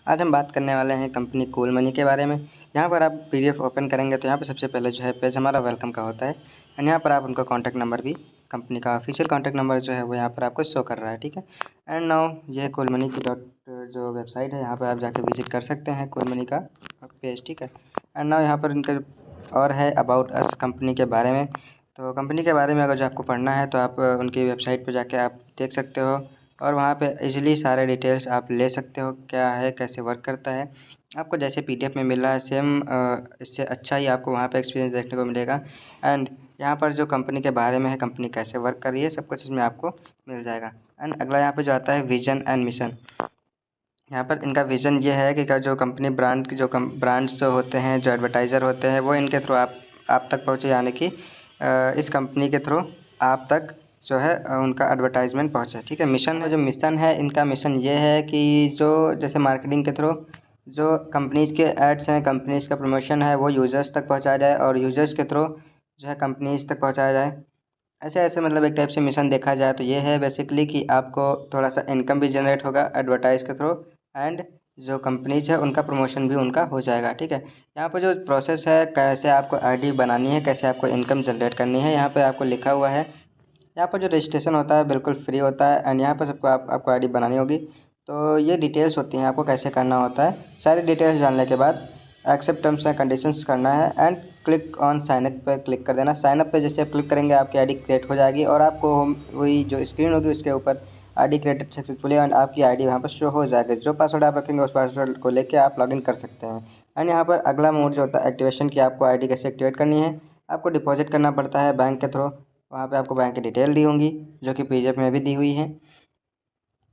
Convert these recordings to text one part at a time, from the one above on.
आज हम बात करने वाले हैं कंपनी कूल मनी के बारे में। यहाँ पर आप पीडीएफ ओपन करेंगे तो यहाँ पर सबसे पहले जो है पेज हमारा वेलकम का होता है एंड यहाँ पर आप उनका कॉन्टैक्ट नंबर भी, कंपनी का ऑफिशियल कॉन्टैक्ट नंबर जो है वो यहाँ पर आपको शो कर रहा है, ठीक है। एंड नाउ ये कूल मनी की जो वेबसाइट है यहाँ पर आप जाके विजिट कर सकते हैं कूल मनी का पेज, ठीक है। एंड नाउ यहाँ पर इनका और है अबाउट अस कंपनी के बारे में। तो कंपनी के बारे में अगर जो आपको पढ़ना है तो आप उनकी वेबसाइट पर जाके आप देख सकते हो और वहाँ पे इजीली सारे डिटेल्स आप ले सकते हो, क्या है कैसे वर्क करता है। आपको जैसे पीडीएफ में मिल रहा है सेम इससे अच्छा ही आपको वहाँ पे एक्सपीरियंस देखने को मिलेगा। एंड यहाँ पर जो कंपनी के बारे में है, कंपनी कैसे वर्क कर रही है, सब कुछ इसमें आपको मिल जाएगा। एंड अगला यहाँ पे जो आता है विजन एंड मिशन। यहाँ पर इनका विज़न ये है कि जो कंपनी ब्रांड की जो ब्रांड्स होते हैं, जो एडवर्टाइज़र होते हैं, वो इनके थ्रू आप तक पहुँचे, यानी कि इस कंपनी के थ्रू आप तक जो है उनका एडवर्टाइजमेंट पहुँचे, ठीक है। मिशन है, जो मिशन है इनका, मिशन ये है कि जो जैसे मार्केटिंग के थ्रू जो कंपनीज़ के एड्स हैं, कंपनीज़ का प्रमोशन है, वो यूज़र्स तक पहुँचाया जाए और यूज़र्स के थ्रू जो है कंपनीज़ तक पहुँचाया जाए। ऐसे ऐसे मतलब एक टाइप से मिशन देखा जाए तो ये है बेसिकली कि आपको थोड़ा सा इनकम भी जनरेट होगा एडवर्टाइज़ के थ्रू एंड जो कंपनीज है उनका प्रमोशन भी उनका हो जाएगा, ठीक है। यहाँ पर जो प्रोसेस है, कैसे आपको आईडी बनानी है, कैसे आपको इनकम जनरेट करनी है, यहाँ पे आपको लिखा हुआ है। यहाँ पर जो रजिस्ट्रेशन होता है बिल्कुल फ्री होता है एंड यहाँ पर सबको आपको आईडी बनानी होगी। तो ये डिटेल्स होती हैं, आपको कैसे करना होता है। सारी डिटेल्स जानने के बाद एक्सेप्ट टर्म्स एंड कंडीशंस करना है and click on sign up पर क्लिक कर देना। साइन अप पे जैसे आप क्लिक करेंगे आपकी आईडी क्रिएट हो जाएगी और आपको वही जो स्क्रीन होगी उसके ऊपर आईडी क्रिएटेड सक्सेसफुली एंड आपकी आईडी वहाँ पर शो हो जाएगी। जो पासवर्ड आप रखेंगे उस पासवर्ड को लेके आप लॉगिन कर सकते हैं। एंड यहाँ पर अगला मोड जो होता है एक्टिवेशन की, आपको आईडी कैसे एक्टिवेट करनी है। आपको डिपॉजिट करना पड़ता है बैंक के थ्रू, वहाँ पे आपको बैंक की डिटेल दी होंगी जो कि पीडीएफ में भी दी हुई है।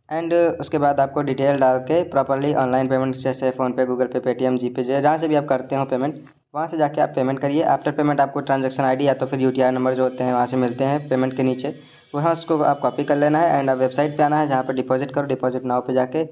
एंड उसके बाद आपको डिटेल डाल के प्रॉपरली ऑनलाइन पेमेंट जैसे फ़ोनपे, गूगल पे, पेटीएम, जीपे, जहाँ से भी आप करते हो पेमेंट, वहाँ से जाके आप पेमेंट करिए। आफ्टर पेमेंट आपको ट्रांजैक्शन आईडी या तो फिर यूटीआई नंबर जो होते हैं वहाँ से मिलते हैं पेमेंट के नीचे, वहाँ उसको आप कॉपी कर लेना है एंड वेबसाइट पे आना है जहाँ पर डिपॉजिट करो, डिपॉजिट नाउ पे जाके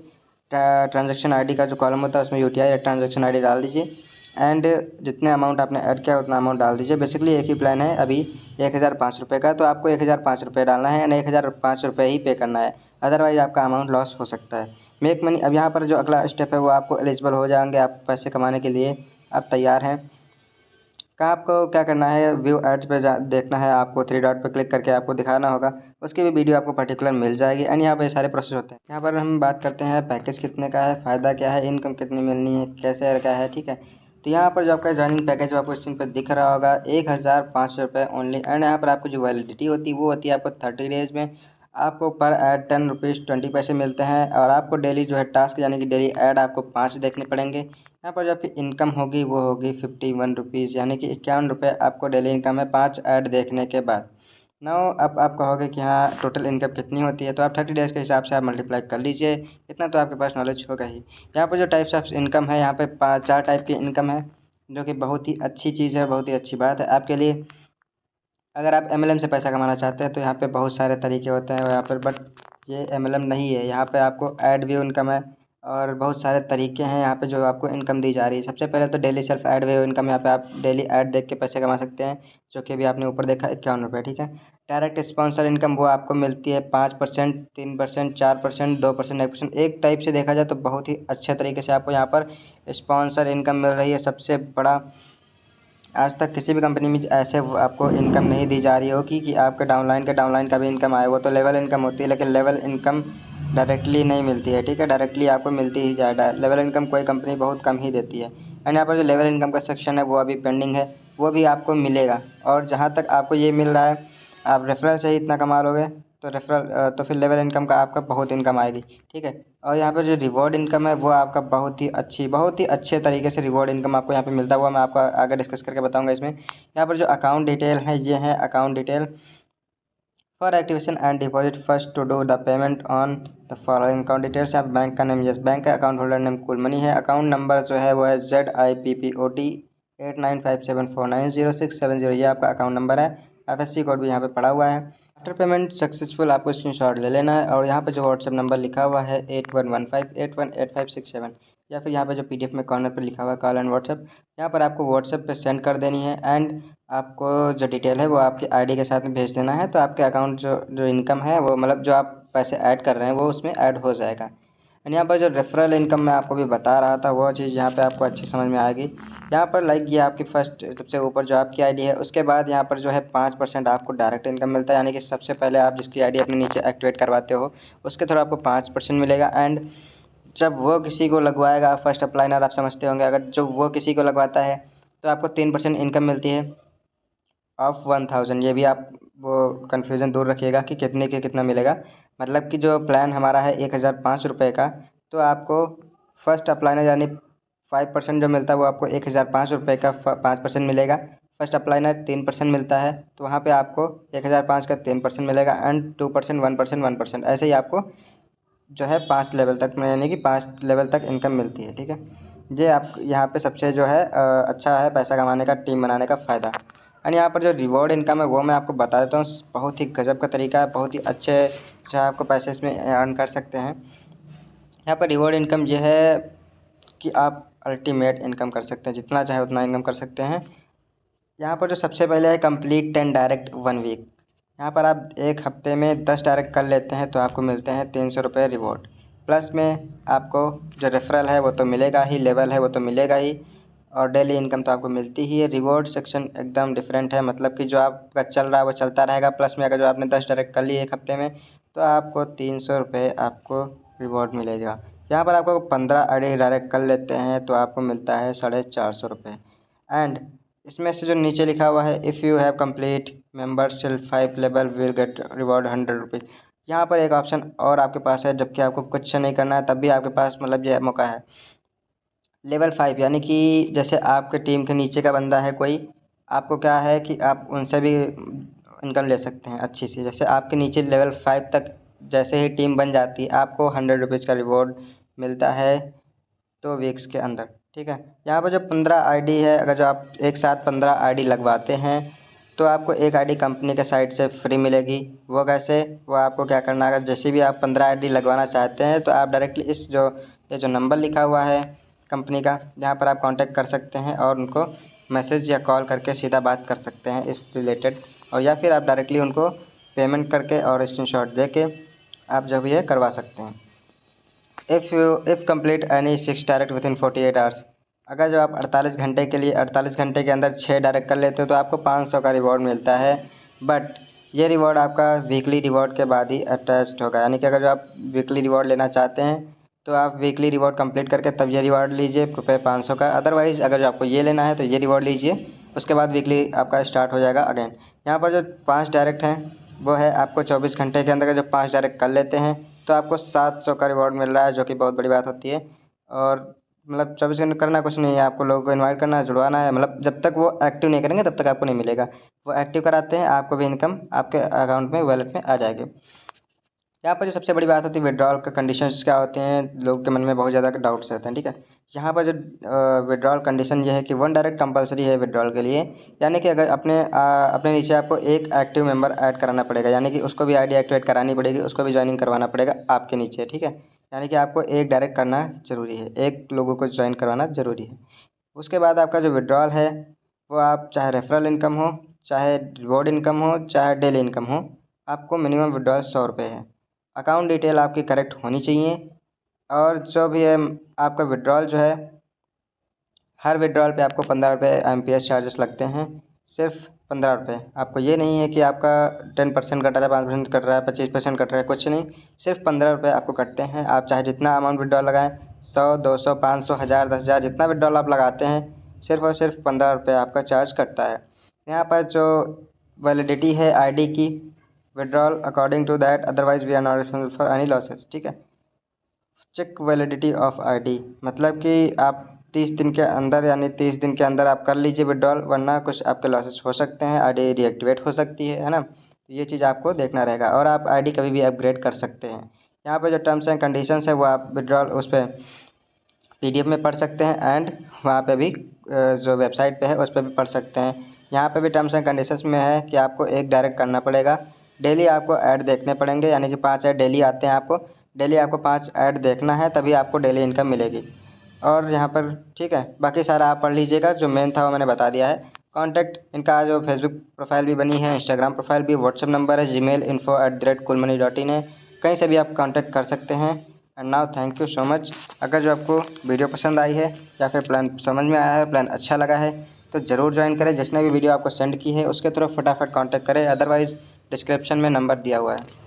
ट्रांजैक्शन आईडी का जो कॉलम होता है उसमें यूटीआई या ट्रांजैक्शन आईडी डाल दीजिए एंड जितने अमाउंट आपने ऐड किया उतना अमाउंट डाल दीजिए। बेसिकली एक ही प्लान है अभी 1005 का, तो आपको 1005 डालना है एंड 1005 ही पे करना है, अदरवाइज़ आपका अमाउंट लॉस हो सकता है। मेक मनी, अब यहाँ पर जो अगला स्टेप है वो आपको एलिजिबल हो जाएंगे, आप पैसे कमाने के लिए आप तैयार हैं। कहाँ आपको क्या करना है, व्यू एड्स पे देखना है, आपको थ्री डॉट पे क्लिक करके आपको दिखाना होगा, उसकी भी वीडियो आपको पर्टिकुलर मिल जाएगी एंड यहाँ पे सारे प्रोसेस होते हैं। यहाँ पर हम बात करते हैं पैकेज कितने का है, फ़ायदा क्या है, इनकम कितनी मिलनी है, कैसे क्या है, ठीक है। तो यहाँ पर जो आपका ज्वाइनिंग पैकेज आपको स्क्रीन पर दिख रहा होगा 1500 ओनली एंड यहाँ पर आपको जो वैलिडिटी होती है वो होती है आपको 30 डेज़ में। आपको पर ऐड 10 रुपीज़ 20 पैसे मिलते हैं और आपको डेली जो है टास्क यानी कि डेली ऐड आपको 5 देखने पड़ेंगे। यहाँ पर जो आपकी इनकम होगी वो होगी 51 रुपीज़, यानी कि 51 रुपये आपको डेली इनकम है 5 ऐड देखने के बाद। नाउ अब आप कहोगे कि हाँ टोटल इनकम कितनी होती है, तो आप 30 डेज़ के हिसाब से आप मल्टीप्लाई कर लीजिए, इतना तो आपके पास नॉलेज होगा ही। यहाँ पर जो टाइप्स ऑफ इनकम है, यहाँ पे 4 टाइप की इनकम है, जो कि बहुत ही अच्छी चीज़ है, बहुत ही अच्छी बात है आपके लिए। अगर आप एमएलएम से पैसा कमाना चाहते हैं तो यहाँ पे बहुत सारे तरीके होते हैं यहाँ पर, बट ये एमएलएम नहीं है। यहाँ पे आपको ऐड व्यू इनकम है और बहुत सारे तरीके हैं यहाँ पे जो आपको इनकम दी जा रही है। सबसे पहले तो daily self add view income, यहाँ पे आप डेली ऐड देख के पैसे कमा सकते हैं, जो कि अभी आपने ऊपर देखा 51 रुपये, ठीक है। डायरेक्ट स्पॉन्सर इनकम वो आपको मिलती है 5%, 3%, 4%, 2%, 1%। एक टाइप से देखा जाए तो बहुत ही अच्छे तरीके से आपको यहाँ पर स्पॉन्सर इनकम मिल रही है। सबसे बड़ा, आज तक किसी भी कंपनी में ऐसे आपको इनकम नहीं दी जा रही होगी कि आपके डाउनलाइन का भी इनकम आए। वो तो लेवल इनकम होती है, लेकिन लेवल इनकम डायरेक्टली नहीं मिलती है, ठीक है। डायरेक्टली आपको मिलती ही जाए, लेवल इनकम कोई कंपनी बहुत कम ही देती है। एंड यहाँ पर जो लेवल इनकम का सेक्शन है वो अभी पेंडिंग है, वो भी आपको मिलेगा। और जहाँ तक आपको ये मिल रहा है, आप रेफरल से ही इतना कमा लोगे तो रेफरल तो फिर लेवल इनकम का आपका बहुत इनकम आएगी, ठीक है। और यहाँ पर जो रिवॉर्ड इनकम है वो आपका बहुत ही अच्छे तरीके से रिवॉर्ड इनकम आपको यहाँ पे मिलता हुआ मैं आपको आगे डिस्कस करके बताऊंगा इसमें। यहाँ पर जो अकाउंट डिटेल है ये है account detail for activation and deposit first to do the payment on the following account details. आप बैंक का नेम, यस बैंक का account holder name cool money है। अकाउंट नंबर जो है वो है ZIPPOT 8957490670, ये आपका अकाउंट नंबर है। FSC कोड भी यहाँ पे पड़ा हुआ है। आफ्टर पेमेंट सक्सेसफुल आपको स्क्रीनशॉट ले लेना है और यहाँ पे जो व्हाट्सएप नंबर लिखा हुआ है 8115818567, या फिर यहाँ पे जो पीडीएफ में कॉर्नर पर लिखा हुआ है कॉल एंड व्हाट्सएप, यहाँ पर आपको व्हाट्सएप पे सेंड कर देनी है एंड आपको जो डिटेल है वो आपकी आईडी के साथ में भेज देना है। तो आपके अकाउंट जो जो इनकम है वो मतलब जो आप पैसे ऐड कर रहे हैं वो उसमें ऐड हो जाएगा। एंड यहाँ पर जो रेफरल इनकम मैं आपको भी बता रहा था वो चीज़ यहाँ पे आपको अच्छी समझ में आएगी। यहाँ पर लाइक ये आपकी फर्स्ट सबसे ऊपर जो आपकी आईडी है, उसके बाद यहाँ पर जो है 5% आपको डायरेक्ट इनकम मिलता है, यानी कि सबसे पहले आप जिसकी आईडी अपने नीचे एक्टिवेट करवाते हो उसके थ्रू आपको 5% मिलेगा। एंड जब वो किसी को लगवाएगा, फर्स्ट अप्लाइनर आप समझते होंगे, अगर जब वो किसी को लगवाता है तो आपको 3% इनकम मिलती है ऑफ 1000। ये भी आप वो कन्फ्यूज़न दूर रखिएगा कि कितने के कितना मिलेगा। मतलब कि जो प्लान हमारा है 1005 रुपये का, तो आपको फर्स्ट अप्लाइनर यानी 5% जो मिलता है वो आपको 1005 रुपये का 5% मिलेगा। फर्स्ट अप्लाइनर 3% मिलता है, तो वहाँ पे आपको 1005 का 3% मिलेगा। एंड 2%, 1%, 1% ऐसे ही आपको जो है 5 लेवल तक में, यानी कि 5 लेवल तक इनकम मिलती है। ठीक है, ये आप यहाँ पे सबसे जो है अच्छा है पैसा कमाने का, टीम बनाने का फ़ायदा। एंड यहाँ पर जो रिवॉर्ड इनकम है वो मैं आपको बता देता हूँ। बहुत ही गजब का तरीका है, बहुत ही अच्छे जो है आपको पैसे इसमें अर्न कर सकते हैं। यहाँ पर रिवॉर्ड इनकम ये है कि आप अल्टीमेट इनकम कर सकते हैं, जितना चाहे उतना इनकम कर सकते हैं। यहाँ पर जो सबसे पहले है कंप्लीट 10 डायरेक्ट 1 वीक। यहाँ पर आप एक हफ्ते में 10 डायरेक्ट कर लेते हैं तो आपको मिलते हैं 300 रुपये रिवॉर्ड। प्लस में आपको जो रेफरल है वो तो मिलेगा ही, लेवल है वो तो मिलेगा ही, और डेली इनकम तो आपको मिलती ही है। रिवॉर्ड सेक्शन एकदम डिफरेंट है, मतलब कि जो आपका चल रहा है वो चलता रहेगा। प्लस में अगर जो आपने 10 डायरेक्ट कर लिए एक हफ्ते में तो आपको 300 रुपये आपको रिवॉर्ड मिलेगा। यहाँ पर आपको 15 आईडी डायरेक्ट कर लेते हैं तो आपको मिलता है 450 रुपये। एंड इसमें से जो नीचे लिखा हुआ है if you have complete membership 5 level will get reward 100 rupees, यहाँ पर एक ऑप्शन और आपके पास है, जबकि आपको कुछ नहीं करना है तब भी आपके पास मतलब ये मौका है। लेवल 5 यानी कि जैसे आपके टीम के नीचे का बंदा है कोई, आपको क्या है कि आप उनसे भी इनकम ले सकते हैं अच्छी सी। जैसे आपके नीचे लेवल 5 तक जैसे ही टीम बन जाती है आपको 100 रुपीज़ का रिवॉर्ड मिलता है 2 वीक्स के अंदर। ठीक है, यहाँ पर जो 15 आईडी है, अगर जो आप एक साथ 15 आईडी लगवाते हैं तो आपको एक आईडी कंपनी के साइड से फ्री मिलेगी। वो कैसे, वो आपको क्या करना है, अगर जैसे भी आप 15 आईडी लगवाना चाहते हैं तो आप डायरेक्टली इस जो ये जो नंबर लिखा हुआ है कंपनी का, जहाँ पर आप कांटेक्ट कर सकते हैं और उनको मैसेज या कॉल करके सीधा बात कर सकते हैं इस रिलेटेड, और या फिर आप डायरेक्टली उनको पेमेंट करके और स्क्रीनशॉट दे के आप जब ये करवा सकते हैं। If complete any 6 direct with in 48 hours, अगर जो आप 48 घंटे के लिए 48 घंटे के अंदर 6 डायरेक्ट कर लेते हो तो आपको 500 का रिवॉर्ड मिलता है। बट ये रिवॉर्ड आपका वीकली रिवॉर्ड के बाद ही अटैच्ड होगा, यानी कि अगर जो आप वीकली रिवॉर्ड लेना चाहते हैं तो आप वीकली रिवॉर्ड कंप्लीट करके तब ये रिवॉर्ड लीजिए रुपये 500 का। अदरवाइज़ अगर जो आपको ये लेना है तो ये रिवॉर्ड लीजिए, उसके बाद वीकली आपका स्टार्ट हो जाएगा अगेन। यहाँ पर जो 5 डायरेक्ट हैं वो है आपको 24 घंटे के अंदर जो 5 डायरेक्ट कर लेते हैं तो आपको 700 का रिवॉर्ड मिल रहा है, जो कि बहुत बड़ी बात होती है। और मतलब 24 घंटे करना कुछ नहीं है, आपको लोगों को इनवाइट करना है, जुड़वाना है। मतलब जब तक वो एक्टिव नहीं करेंगे तब तक आपको नहीं मिलेगा, वो एक्टिव कराते हैं आपको भी इनकम आपके अकाउंट में, वॉलेट में आ जाएगी। यहाँ पर जो सबसे बड़ी बात होती है विड्रॉल का कंडीशंस क्या होते हैं, लोगों के मन में बहुत ज़्यादा डाउट्स रहते हैं। ठीक है, यहाँ पर जो विड्रॉल कंडीशन ये है कि 1 डायरेक्ट कंपलसरी है विड्रॉल के लिए, यानी कि अगर अपने नीचे आपको एक एक्टिव मेंबर ऐड कराना पड़ेगा, यानी कि उसको भी आईडी एक्टिवेट करानी पड़ेगी, उसको भी ज्वाइनिंग करवाना पड़ेगा आपके नीचे। ठीक है, यानी कि आपको एक डायरेक्ट करना ज़रूरी है, एक लोगों को ज्वाइन करवाना ज़रूरी है। उसके बाद आपका जो विड्रॉल है वो आप चाहे रेफरल इनकम हो, चाहे रिवॉर्ड इनकम हो, चाहे डेली इनकम हो, आपको मिनिमम विड्रॉल 100 रुपये है। अकाउंट डिटेल आपकी करेक्ट होनी चाहिए, और जो भी है आपका विड्रॉल जो है हर विड्रॉल पे आपको 15 रुपये IMPS चार्जेस लगते हैं, सिर्फ 15 रुपये। आपको ये नहीं है कि आपका 10% कट रहा है, 5% कट रहा है, 25% कट रहा है, कुछ नहीं, सिर्फ 15 रुपये आपको कटते हैं। आप चाहे जितना अमाउंट विड्रॉल लगाएं, 100, 200, 500, 1000, 10,000, जितना विड्रॉल आप लगाते हैं सिर्फ और सिर्फ 15 रुपये आपका चार्ज कटता है। यहाँ पर जो वैलिडिटी है आईडी की, withdrawal according to that, otherwise we are not responsible for any losses. ठीक है, चेक वैलिडिटी ऑफ आईडी, मतलब कि आप 30 दिन के अंदर, यानी 30 दिन के अंदर आप कर लीजिए विड्रॉल, वरना कुछ आपके लॉसेस हो सकते हैं, आईडी डीएक्टिवेट हो सकती है ना। तो ये चीज़ आपको देखना रहेगा, और आप आईडी कभी भी अपग्रेड कर सकते हैं। यहाँ पे जो टर्म्स एंड कंडीशंस है वो आप विड्रॉल उस पर PDF में पढ़ सकते हैं, एंड वहाँ पे भी जो वेबसाइट पे है उस पर भी पढ़ सकते हैं। यहाँ पे भी टर्म्स एंड कंडीशंस में है कि आपको एक डायरेक्ट करना पड़ेगा, डेली आपको ऐड देखने पड़ेंगे, यानी कि 5 ऐड डेली आते हैं, आपको डेली आपको 5 ऐड देखना है, तभी आपको डेली इनकम मिलेगी। और यहाँ पर ठीक है, बाकी सारा आप पढ़ लीजिएगा, जो मेन था वो मैंने बता दिया है। कॉन्टैक्ट इनका जो फेसबुक प्रोफाइल भी बनी है, इंस्टाग्राम प्रोफाइल भी, व्हाट्सअप नंबर है, Gmail info@coolmoney.in है, कहीं से भी आप कॉन्टैक्ट कर सकते हैं। And now thank you so much. अगर जो आपको वीडियो पसंद आई है या फिर प्लान समझ में आया है, प्लान अच्छा लगा है, तो ज़रूर ज्वाइन करें। जिसने भी वीडियो आपको सेंड की है उसके तरफ फटाफट कांटेक्ट करें, अदरवाइज़ डिस्क्रिप्शन में नंबर दिया हुआ है।